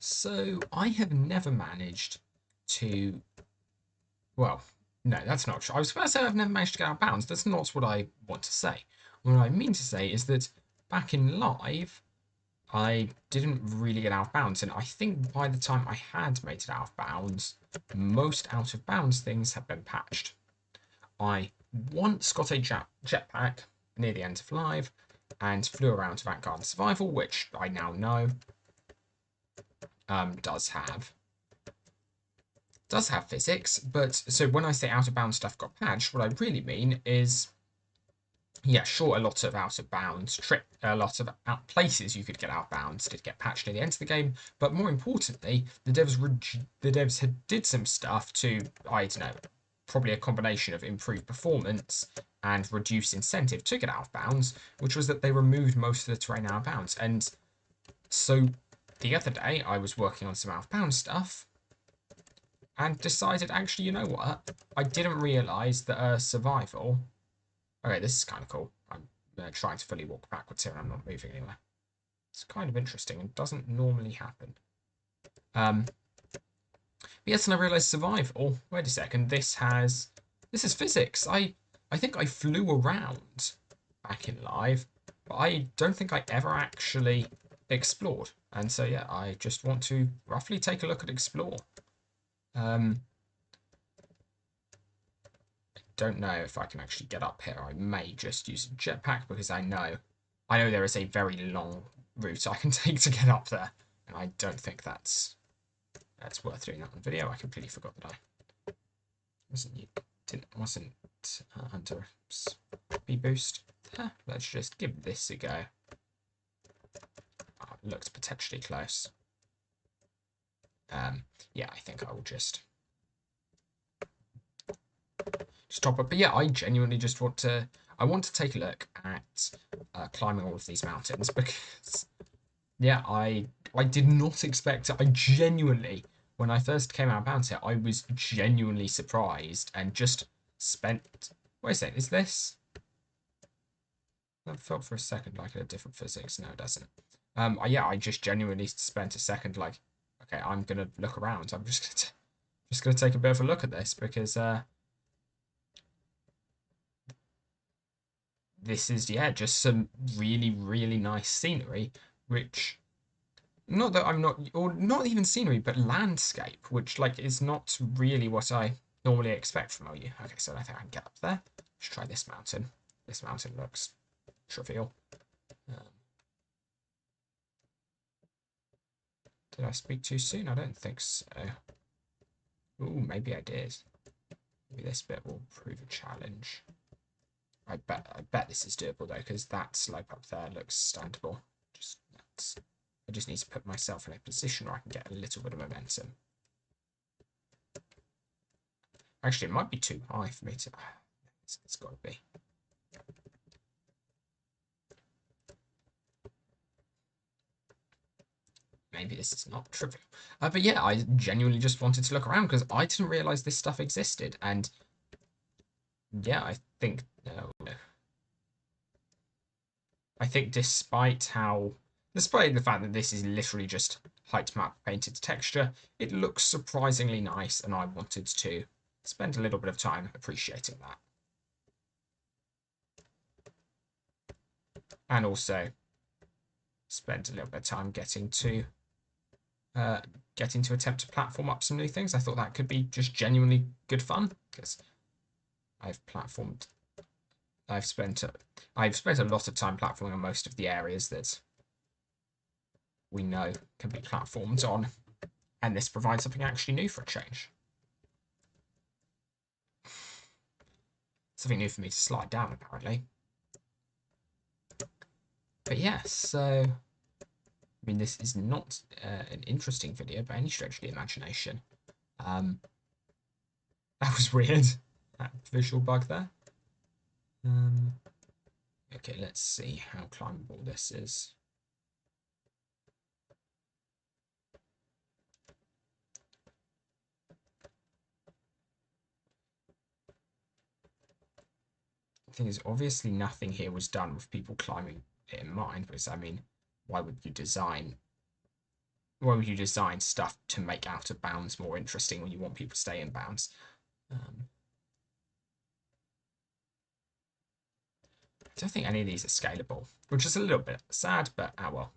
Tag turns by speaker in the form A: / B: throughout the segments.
A: So I have never managed to. Well, no, that's not true. I was about to say I've never managed to get out of bounds. That's not what I want to say. What I mean to say is that back in live, I didn't really get out of bounds, and I think by the time I had made it out of bounds, most out of bounds things had been patched. I once got a jetpack near the end of live and flew around to Vanguard Survival, which I now know does have physics. But so when I say out of bounds stuff got patched, what I really mean is, yeah, sure, a lot of out of bounds a lot of places you could get out of bounds did get patched near the end of the game. But more importantly, the devs had did some stuff to, I don't know, probably a combination of improved performance and reduced incentive to get out of bounds, which was that they removed most of the terrain out of bounds. And so the other day I was working on some out of bounds stuff and decided, actually, you know what? I didn't realise that survival. Okay, this is kind of cool. I'm trying to fully walk backwards here and I'm not moving anywhere. It's kind of interesting and doesn't normally happen. But yes, and I realised survival. Wait a second, this is physics. I think I flew around back in live, but I don't think I ever actually explored. And so yeah, I just want to roughly take a look at explore. Don't know if I can actually get up here. I may just use a jetpack because I know there is a very long route I can take to get up there, and I don't think that's worth doing that on video. I completely forgot that I wasn't under speed boost. Let's just give this a go. Oh, it looks potentially close. Yeah, I think I will just top up. But yeah, I genuinely just want to take a look at climbing all of these mountains because yeah, I did not expect it. I genuinely, when I first came out about it, I was genuinely surprised and just spent. Wait a second, is this? That felt for a second like a different physics. No, it doesn't. Yeah, I just genuinely spent a second like, okay, I'm gonna look around. I'm just gonna take a bit of a look at this because this is, yeah, just some really, really nice scenery, which, not that I'm not, or not even scenery, but landscape, which, like, is not really what I normally expect from OU. Okay, so I think I can get up there. Let's try this mountain. This mountain looks trivial. Did I speak too soon? I don't think so. Ooh, maybe I did. Maybe this bit will prove a challenge. I bet this is doable though, because that slope up there looks standable. I just need to put myself in a position where I can get a little bit of momentum. Actually, it might be too high for me to. It's got to be. Maybe this is not trivial. But yeah, I genuinely just wanted to look around because I didn't realise this stuff existed. And yeah, I think despite the fact that this is literally just height map painted texture, it looks surprisingly nice, and I wanted to spend a little bit of time appreciating that. And also spend a little bit of time getting to attempt to platform up some new things. I thought that could be just genuinely good fun because I've spent a lot of time platforming on most of the areas that we know can be platformed on, and this provides something actually new for a change. Something new for me to slide down, apparently. But yeah, so I mean, this is not an interesting video by any stretch of the imagination. That was weird. That visual bug there. Okay, let's see how climbable this is. The thing is, obviously nothing here was done with people climbing it in mind, because, I mean, why would you design... why would you design stuff to make out of bounds more interesting when you want people to stay in bounds? I don't think any of these are scalable, which is a little bit sad, but well.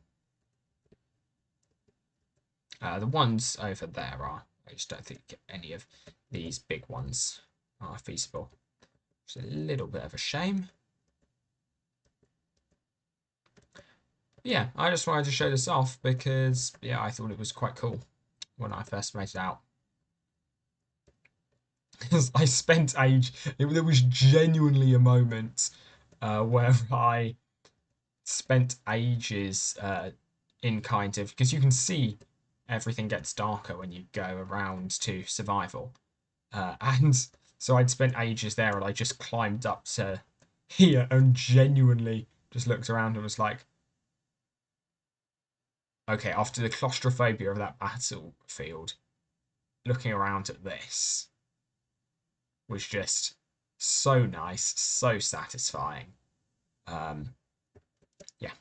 A: The ones over there are. I just don't think any of these big ones are feasible. It's a little bit of a shame. Yeah, I just wanted to show this off because, yeah, I thought it was quite cool when I first made it out. Because I spent there was genuinely a moment where I spent ages in kind of, because you can see everything gets darker when you go around to survival. And so I'd spent ages there and I just climbed up to here and genuinely just looked around and was like, okay, after the claustrophobia of that battlefield, looking around at this was just so nice, so satisfying. Yeah.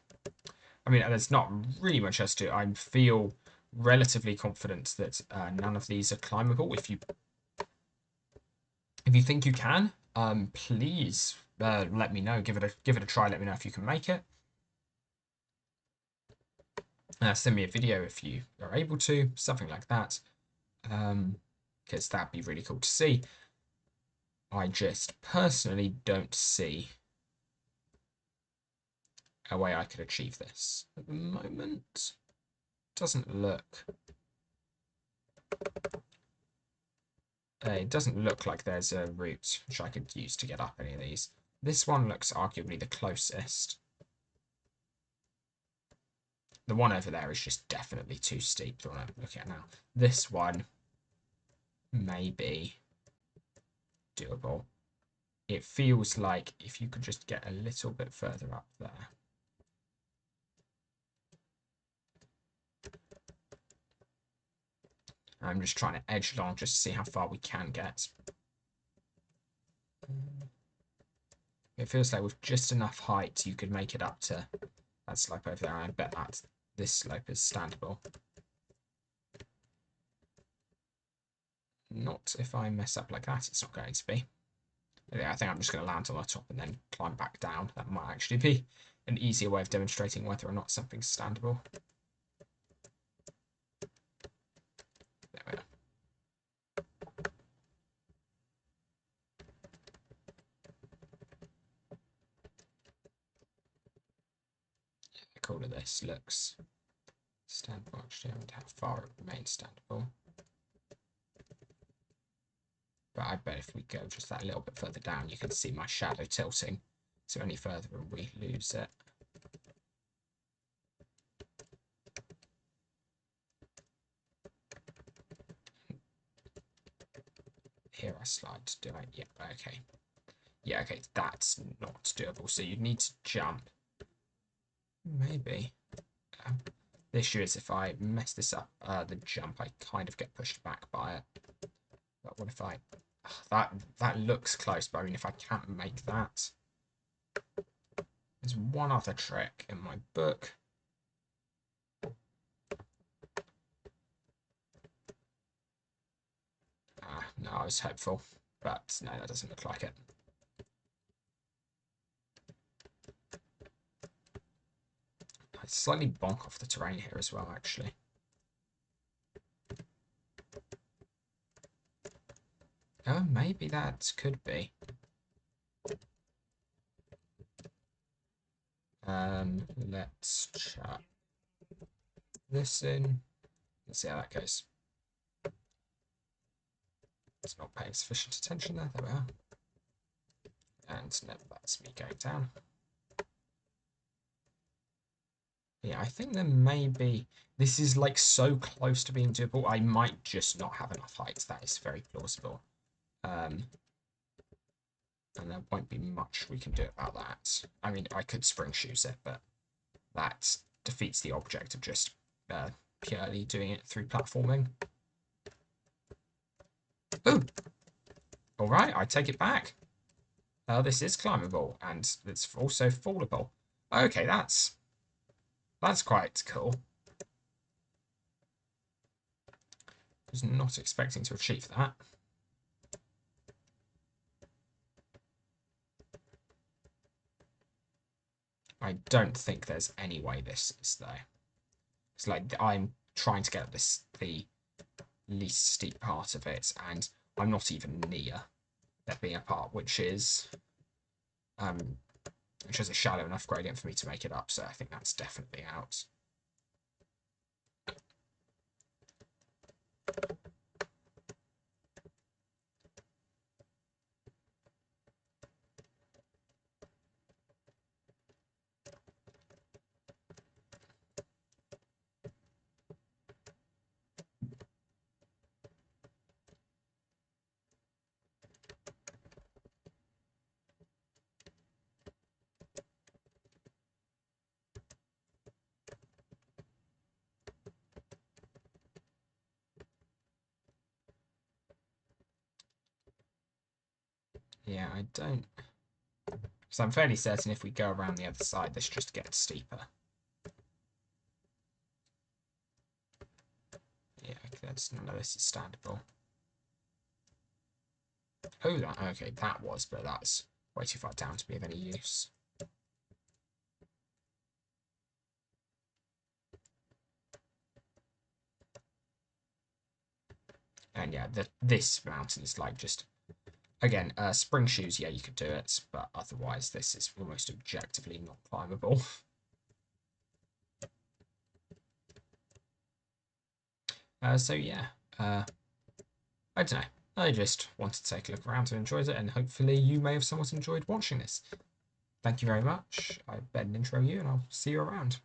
A: I mean, there's not really much else to do. I feel relatively confident that none of these are climbable. If you think you can, please let me know. Give it a try. Let me know if you can make it. Send me a video if you are able to, something like that, because that'd be really cool to see. I just personally don't see a way I could achieve this at the moment. Doesn't look. It doesn't look like there's a route which I could use to get up any of these. This one looks arguably the closest. The one over there is just definitely too steep, the one I'm looking at now. This one may be doable. It feels like if you could just get a little bit further up there. I'm just trying to edge along just to see how far we can get. It feels like with just enough height you could make it up to that slope over there. I bet that this slope is standable. Not if I mess up like that, it's not going to be. Yeah, I think I'm just going to land on the top and then climb back down. That might actually be an easier way of demonstrating whether or not something's standable. There we are. The call of this looks standable. Actually, I wonder how far it remains standable. But I bet if we go just that little bit further down, you can see my shadow tilting. So any further and we lose it. Here I slide, do I? Yeah, okay. Yeah, okay, that's not doable. So you'd need to jump. Maybe. The issue is if I mess this up, the jump, I kind of get pushed back by it. But what if I... That looks close, but I mean, if I can't make that... There's one other trick in my book. No, I was hopeful, but no, that doesn't look like it. I slightly bonk off the terrain here as well, actually. Oh, maybe that could be. Let's chuck this in. Let's see how that goes. It's not paying sufficient attention there. There we are. And no, that's me going down. Yeah, I think there may be... This is like so close to being doable. I might just not have enough height. That is very plausible. And there won't be much we can do about that. I mean, I could spring shoes it, but that defeats the object of just purely doing it through platforming. Ooh! Alright, I take it back. This is climbable, and it's also fallable. Okay, that's quite cool. Was not expecting to achieve that. I don't think there's any way this is though. It's like I'm trying to get the least steep part of it, and I'm not even near there being a part which is a shallow enough gradient for me to make it up. So I think that's definitely out. Yeah, I don't. So I'm fairly certain if we go around the other side, this just gets steeper. Yeah, that's none of this is standable. Oh, okay, that was, but that's way too far down to be of any use. And yeah, this mountain is like just, again, spring shoes, yeah, you could do it, but otherwise this is almost objectively not climbable. So yeah, I don't know. I just wanted to take a look around and enjoy it, and hopefully you may have somewhat enjoyed watching this. Thank you very much. I better intro you, and I'll see you around.